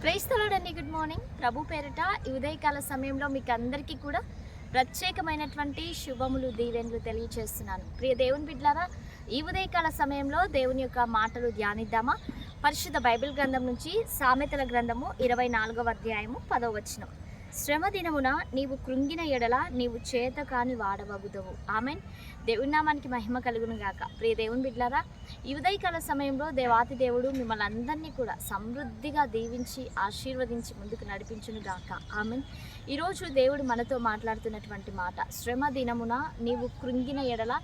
Praise the Lord అండి. Good morning. ప్రభు పేరిట ఈ ఉదయకాల సమయంలో మీకు అందరికీ కూడా ప్రత్యేకమైనటువంటి శుభములు దీవెనలు తెలియజేస్తున్నాను. ప్రియ దేవుని బిడ్డలారా, ఈ ఉదయకాల సమయంలో దేవుని యొక్క మాటలు ధ్యానిద్దామా? పరిశుద్ధ బైబిల్ గ్రంథం నుంచి సామెతల గ్రంథము 24వ అధ్యాయము 10వ వచనం. శ్రమ దినమున నీవు కృంగిన ఎడల నీవు చేత కాని వాడవగుదవు. ఆమెన్. దేవుని నామానికి మహిమ కలుగును గాక. ప్రియ దేవుని బిడ్డలారా, ఈ ఉదయకాల సమయంలో దేవాతి దేవుడు మిమ్మల్ని అందరినీ కూడా సమృద్ధిగా దీవించి ఆశీర్వదించి ముందుకు నడిపించును గాక. ఆమెన్. ఈరోజు దేవుడు మనతో మాట్లాడుతున్నటువంటి మాట, శ్రమ దినమున నీవు కృంగిన ఎడల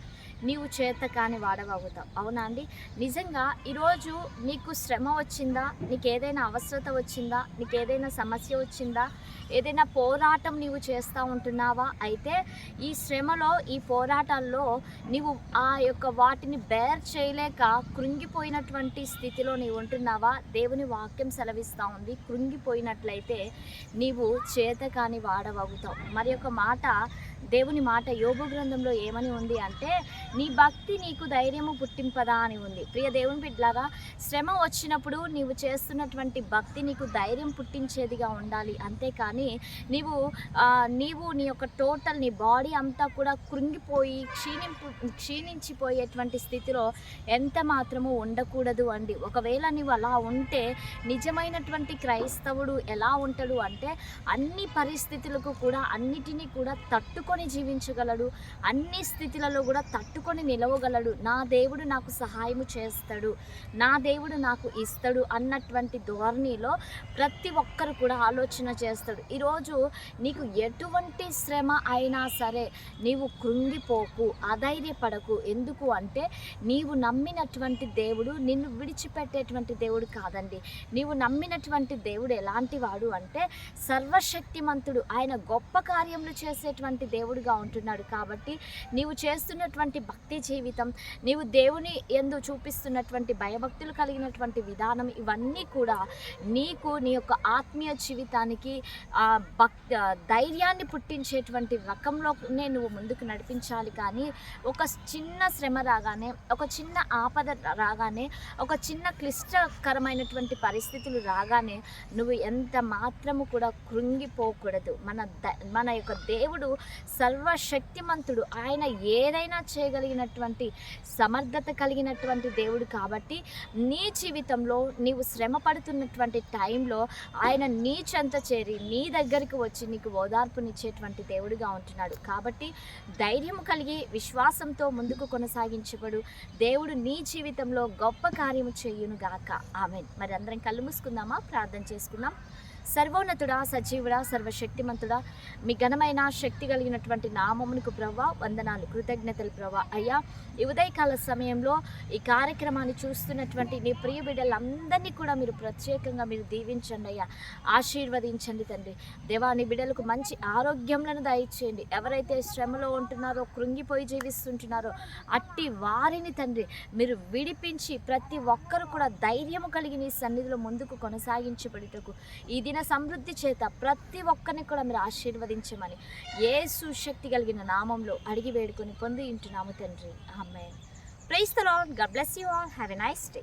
నీవు చేత కాని వాడవగుతావు. అవునా అండి? నిజంగా ఈరోజు నీకు శ్రమ వచ్చిందా? నీకు ఏదైనా అవసరత వచ్చిందా? నీకు ఏదైనా సమస్య వచ్చిందా? ఏదైనా పోరాటం నీవు చేస్తూ ఉంటున్నావా? అయితే ఈ శ్రమలో, ఈ పోరాటాల్లో నీవు ఆ యొక్క వాటిని బేర్ చేయలేక కృంగిపోయినటువంటి స్థితిలో నీవు ఉంటున్నావా? దేవుని వాక్యం సెలవిస్తూ ఉంది, కృంగిపోయినట్లయితే నీవు చేత కాని వాడవగుతావు. మరి ఒక మాట, దేవుని మాట యోబు గ్రంథంలో ఏమని ఉంది అంటే, నీ భక్తి నీకు ధైర్యము పుట్టింపదా అని ఉంది. ప్రియ దేవుని బిడ్డలారా, శ్రమ వచ్చినప్పుడు నీవు చేస్తున్నటువంటి భక్తి నీకు ధైర్యం పుట్టించేదిగా ఉండాలి. అంతేకాని నీవు నీ యొక్క టోటల్ నీ బాడీ అంతా కూడా కృంగిపోయి క్షీణించిపోయేటువంటి స్థితిలో ఎంత మాత్రము ఉండకూడదు అండి. ఒకవేళ నీవు అలా ఉంటే నిజమైనటువంటి క్రైస్తవుడు ఎలా ఉంటాడు అంటే, అన్ని పరిస్థితులకు కూడా అన్నిటినీ కూడా తట్టుకొని జీవించగలడు, అన్ని స్థితులలో కూడా తట్టుకొని నిలవగలడు. నా దేవుడు నాకు సహాయము చేస్తాడు, నా దేవుడు నాకు ఇస్తాడు అన్నటువంటి ధోరణిలో ప్రతి ఒక్కరు కూడా ఆలోచన చేస్తాడు. ఈరోజు నీకు ఎటువంటి శ్రమ అయినా సరే నీవు కృంగిపోకు, అధైర్యపడకు. ఎందుకు అంటే, నీవు నమ్మినటువంటి దేవుడు నిన్ను విడిచిపెట్టేటువంటి దేవుడు కాదండి. నీవు నమ్మినటువంటి దేవుడు ఎలాంటి వాడు అంటే, సర్వశక్తిమంతుడు, ఆయన గొప్ప కార్యములు చేసేటువంటి దేవుడుగా ఉంటున్నాడు. కాబట్టి నీవు చేస్తున్నటువంటి భక్తి జీవితం, నీవు దేవుని యందు చూపిస్తున్నటువంటి భయభక్తులు కలిగినటువంటి విధానం, ఇవన్నీ కూడా నీకు నీ యొక్క ఆత్మీయ జీవితానికి ధైర్యాన్ని పుట్టించేటువంటి రకంలోనే నువ్వు ముందుకు నడిపించాలి. కానీ ఒక చిన్న శ్రమ రాగానే, ఒక చిన్న ఆపద రాగానే, ఒక చిన్న క్లిష్టకరమైనటువంటి పరిస్థితులు రాగానే నువ్వు ఎంత మాత్రము కూడా కృంగిపోకూడదు. మన యొక్క దేవుడు సర్వశక్తిమంతుడు, ఆయన ఏదైనా చేయగలిగినటువంటి సమర్థత కలిగినటువంటి దేవుడు. కాబట్టి నీ జీవితంలో నీవు శ్రమ పడుతున్నటువంటి టైంలో ఆయన నీ చెంత చేరి నీ దగ్గరికి వచ్చి నీకు ఓదార్పునిచ్చేటువంటి దేవుడిగా ఉంటున్నాడు. కాబట్టి ధైర్యం కలిగి విశ్వాసంతో ముందుకు కొనసాగించబడు. దేవుడు నీ జీవితంలో గొప్ప కార్యము చేయును గాక. ఆమేన్. మరి అందరం కళ్ళు మూసుకుందామా? ప్రార్థన చేసుకుందాం. సర్వోన్నతుడా, సజీవుడా, సర్వశక్తిమంతుడా, మీ ఘనమైన శక్తి కలిగినటువంటి నామమునకు ప్రభువా వందనాలు, కృతజ్ఞతలు ప్రభువా. అయ్యా, ఈ ఉదయకాల సమయంలో ఈ కార్యక్రమాన్ని చూస్తున్నటువంటి నీ ప్రియ బిడ్డలందరినీ కూడా మీరు ప్రత్యేకంగా మీరు దీవించండి అయ్యా, ఆశీర్వదించండి తండ్రి. దేవా, నీ బిడ్డలకు మంచి ఆరోగ్యములను దయచేయండి. ఎవరైతే శ్రమలో ఉంటున్నారో, కృంగిపోయి జీవిస్తుంటున్నారో అట్టి వారిని తండ్రి మీరు విడిపించి ప్రతి ఒక్కరు కూడా ధైర్యము కలిగి నీ సన్నిధిలో ముందుకు కొనసాగించబడుటకు ఈ దిన సమృద్ధి చేత ప్రతి ఒక్కరిని కూడా మీరు ఆశీర్వదించమని యేసు శక్తి కలిగిన నామంలో అడిగి వేడుకొని పొంది ఉంటున్నాము తండ్రి. ఆమేన్. Praise the Lord. God bless you all. Have a nice day.